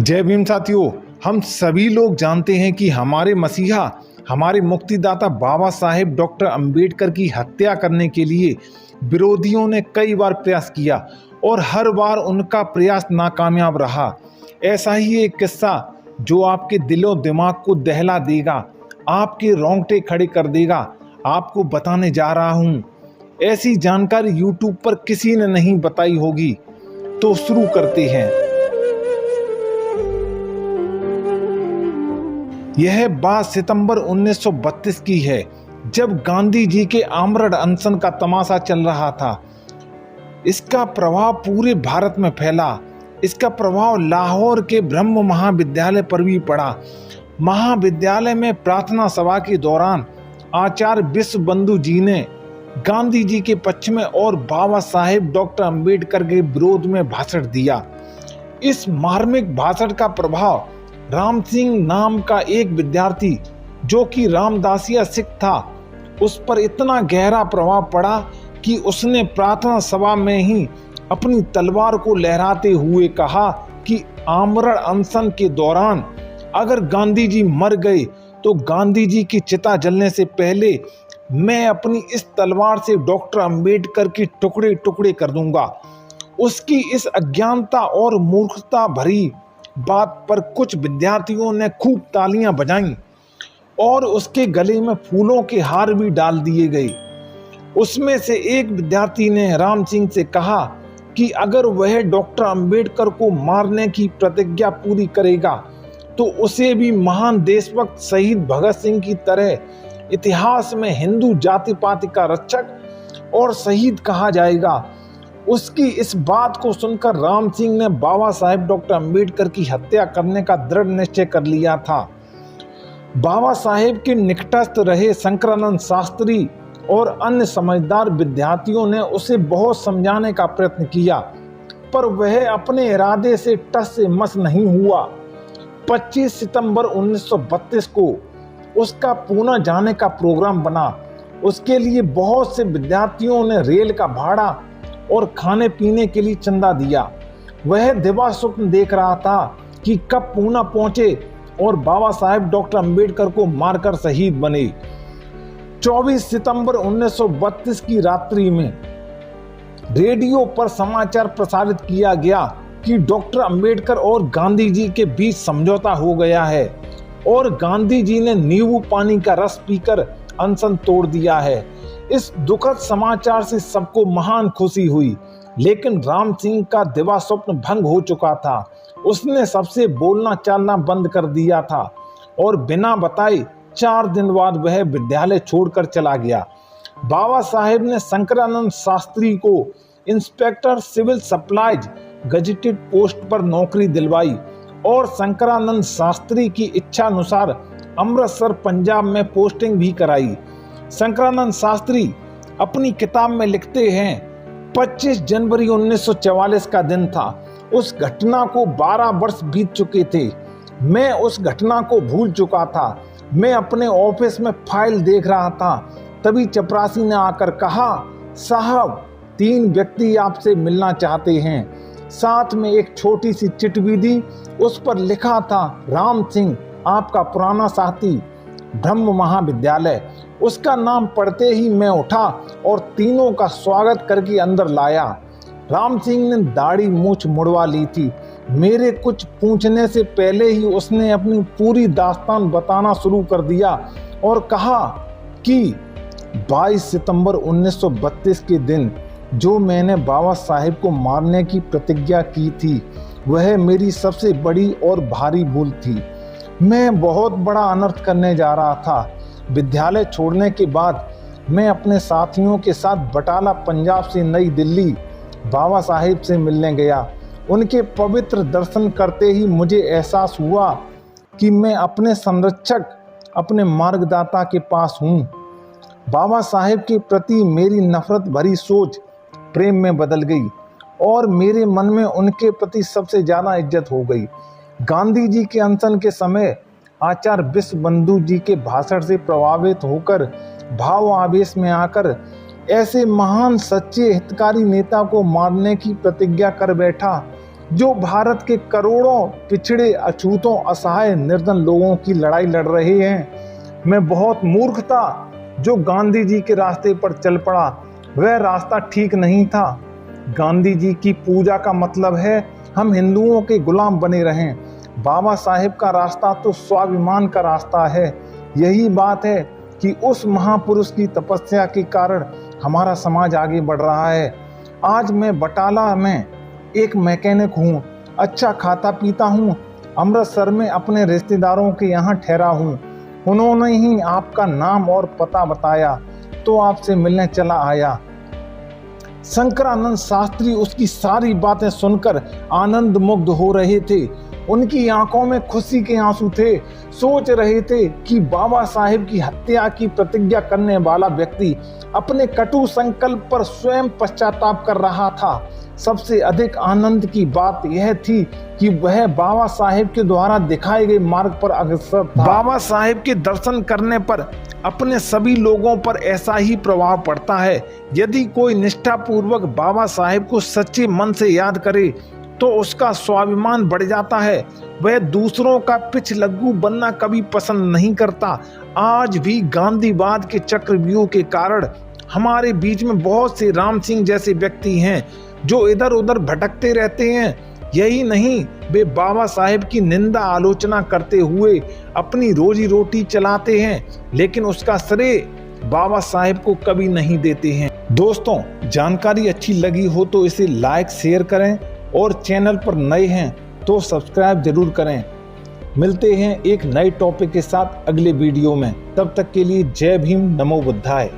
जय भीम साथियों। हम सभी लोग जानते हैं कि हमारे मसीहा, हमारे मुक्तिदाता बाबा साहेब डॉक्टर अंबेडकर की हत्या करने के लिए विरोधियों ने कई बार प्रयास किया और हर बार उनका प्रयास नाकामयाब रहा। ऐसा ही एक किस्सा जो आपके दिलो दिमाग को दहला देगा, आपके रोंगटे खड़े कर देगा, आपको बताने जा रहा हूँ। ऐसी जानकारी यूट्यूब पर किसी ने नहीं बताई होगी। तो शुरू करते हैं। यह बात सितंबर 1932 की है, जब गांधी जी के आमरण अनशन का तमाशा चल रहा था। इसका प्रभाव पूरे भारत में फैला। इसका प्रभाव लाहौर के ब्रह्म महाविद्यालय पर भी पड़ा। महाविद्यालय में प्रार्थना सभा के दौरान आचार्य विश्वबंधु जी ने गांधी जी के पक्ष में और बाबा साहेब डॉक्टर अंबेडकर के विरोध में भाषण दिया। इस मार्मिक भाषण का प्रभाव राम सिंह नाम का एक विद्यार्थी, जो कि रामदासिया सिख था, उस पर इतना गहरा प्रभाव पड़ा कि उसने प्रार्थना सभा में ही अपनी तलवार को लहराते हुए कहा कि आमरण अनशन के दौरान अगर गांधी जी मर गए तो गांधी जी की चिता जलने से पहले मैं अपनी इस तलवार से डॉक्टर अंबेडकर की टुकड़े टुकड़े कर दूंगा। उसकी इस अज्ञानता और मूर्खता भरी बात पर कुछ विद्यार्थियों ने खूब तालियां बजाईं और उसके गले में फूलों के हार भी डाल दिए गए। उसमें से एक विद्यार्थी ने राम सिंह से कहा कि अगर वह डॉक्टर अंबेडकर को मारने की प्रतिज्ञा पूरी करेगा तो उसे भी महान देशभक्त शहीद भगत सिंह की तरह इतिहास में हिंदू जाति पाति का रक्षक और शहीद कहा जाएगा। उसकी इस बात को सुनकर राम सिंह ने बाबा साहेब डॉक्टर अंबेडकर की हत्या करने का दृढ़ निश्चय कर लिया था। बाबा साहेब के निकटस्थ रहे शंकरानंद शास्त्री और अन्य समझदार विद्यार्थियों ने उसे बहुत समझाने का प्रयत्न किया, पर वह अपने इरादे से टस से मस नहीं हुआ। 25 सितंबर 1932 को उसका पूना जाने का प्रोग्राम बना। उसके लिए बहुत से विद्यार्थियों ने रेल का भाड़ा और खाने पीने के लिए चंदा दिया। वह दिवा स्वप्न देख रहा था कि कब पूना पहुंचे और बाबा साहेब डॉक्टर अंबेडकर को मारकर शहीद बने। 24 सितंबर 1932 की रात्रि में रेडियो पर समाचार प्रसारित किया गया कि डॉक्टर अंबेडकर और गांधी जी के बीच समझौता हो गया है और गांधी जी ने नींबू पानी का रस पीकर अनशन तोड़ दिया है। इस दुखद समाचार से सबको महान खुशी हुई, लेकिन राम सिंह का दिवा स्वप्न भंग हो चुका था। उसने सबसे बोलना चालना बंद कर दिया था और बिना बताए 4 दिन बाद वह विद्यालय छोड़कर चला गया। बाबा साहेब ने शंकरानंद शास्त्री को inspector civil supplies gazetted post पर नौकरी दिलवाई और शंकरानंद शास्त्री की इच्छा अनुसार अमृतसर पंजाब में पोस्टिंग भी कराई। शंकरानंद शास्त्री अपनी किताब में लिखते हैं, 25 जनवरी 1944 का दिन था। उस घटना को 12 वर्ष बीत चुके थे। मैं उस घटना को भूल चुका था। मैं अपने ऑफिस में फाइल देख रहा था, तभी चपरासी ने आकर कहा, साहब 3 व्यक्ति आपसे मिलना चाहते हैं। साथ में एक छोटी सी चिट्ठी भी दी। उस पर लिखा था, राम सिंह, आपका पुराना साथी, ब्रह्म महाविद्यालय। उसका नाम पढ़ते ही मैं उठा और तीनों का स्वागत करके अंदर लाया। राम सिंह ने दाढ़ी मूछ मुड़वा ली थी। मेरे कुछ पूछने से पहले ही उसने अपनी पूरी दास्तान बताना शुरू कर दिया और कहा कि 22 सितंबर 1932 के दिन जो मैंने बाबा साहेब को मारने की प्रतिज्ञा की थी, वह मेरी सबसे बड़ी और भारी भूल थी। मैं बहुत बड़ा अनर्थ करने जा रहा था। विद्यालय छोड़ने के बाद मैं अपने साथियों के साथ बटाला पंजाब से नई दिल्ली बाबा साहेब से मिलने गया। उनके पवित्र दर्शन करते ही मुझे एहसास हुआ कि मैं अपने संरक्षक, अपने मार्गदाता के पास हूँ। बाबा साहेब के प्रति मेरी नफरत भरी सोच प्रेम में बदल गई और मेरे मन में उनके प्रति सबसे ज़्यादा इज्जत हो गई। गांधी जी के अनशन के समय आचार्य विश्वबंधु जी के भाषण से प्रभावित होकर भाव आवेश में आकर ऐसे महान सच्चे हितकारी नेता को मारने की प्रतिज्ञा कर बैठा जो भारत के करोड़ों पिछड़े, अछूतों, असहाय, निर्धन लोगों की लड़ाई लड़ रहे हैं। मैं बहुत मूर्ख था जो गांधी जी के रास्ते पर चल पड़ा। वह रास्ता ठीक नहीं था। गांधी जी की पूजा का मतलब है हम हिंदुओं के गुलाम बने रहें। बाबा साहेब का रास्ता तो स्वाभिमान का रास्ता है। यही बात है कि उस महापुरुष की तपस्या के कारण हमारा समाज आगे बढ़ रहा है। आज मैं बटाला में एक मैकेनिक हूँ, अच्छा खाता पीता हूँ। अमृतसर में अपने रिश्तेदारों के यहाँ ठहरा हूँ। उन्होंने ही आपका नाम और पता बताया तो आपसे मिलने चला आया। शंकरानंद शास्त्री उसकी सारी बातें सुनकर आनंद मुग्ध हो रहे थे। उनकी आंखों में खुशी के आंसू थे। सोच रहे थे कि बाबा साहेब की हत्या की प्रतिज्ञा करने वाला व्यक्ति अपने कटु संकल्प पर स्वयं पश्चाताप कर रहा था। सबसे अधिक आनंद की बात यह थी कि वह बाबा साहेब के द्वारा दिखाए गए मार्ग पर अग्रसर था। बाबा साहेब के दर्शन करने पर अपने सभी लोगों पर ऐसा ही प्रभाव पड़ता है। यदि कोई निष्ठापूर्वक बाबा साहेब को सच्चे मन से याद करे तो उसका स्वाभिमान बढ़ जाता है। वह दूसरों का पिछलग्गू बनना कभी पसंद नहीं करता। आज भी गांधीवाद के चक्रव्यूह के कारण हमारे बीच में बहुत से राम सिंह जैसे व्यक्ति हैं जो इधर उधर भटकते रहते हैं। यही नहीं, वे बाबा साहेब की निंदा आलोचना करते हुए अपनी रोजी रोटी चलाते हैं, लेकिन उसका श्रेय बाबा साहेब को कभी नहीं देते हैं। दोस्तों, जानकारी अच्छी लगी हो तो इसे लाइक शेयर करें और चैनल पर नए हैं तो सब्सक्राइब जरूर करें। मिलते हैं एक नए टॉपिक के साथ अगले वीडियो में। तब तक के लिए जय भीम, नमो बुद्धाय।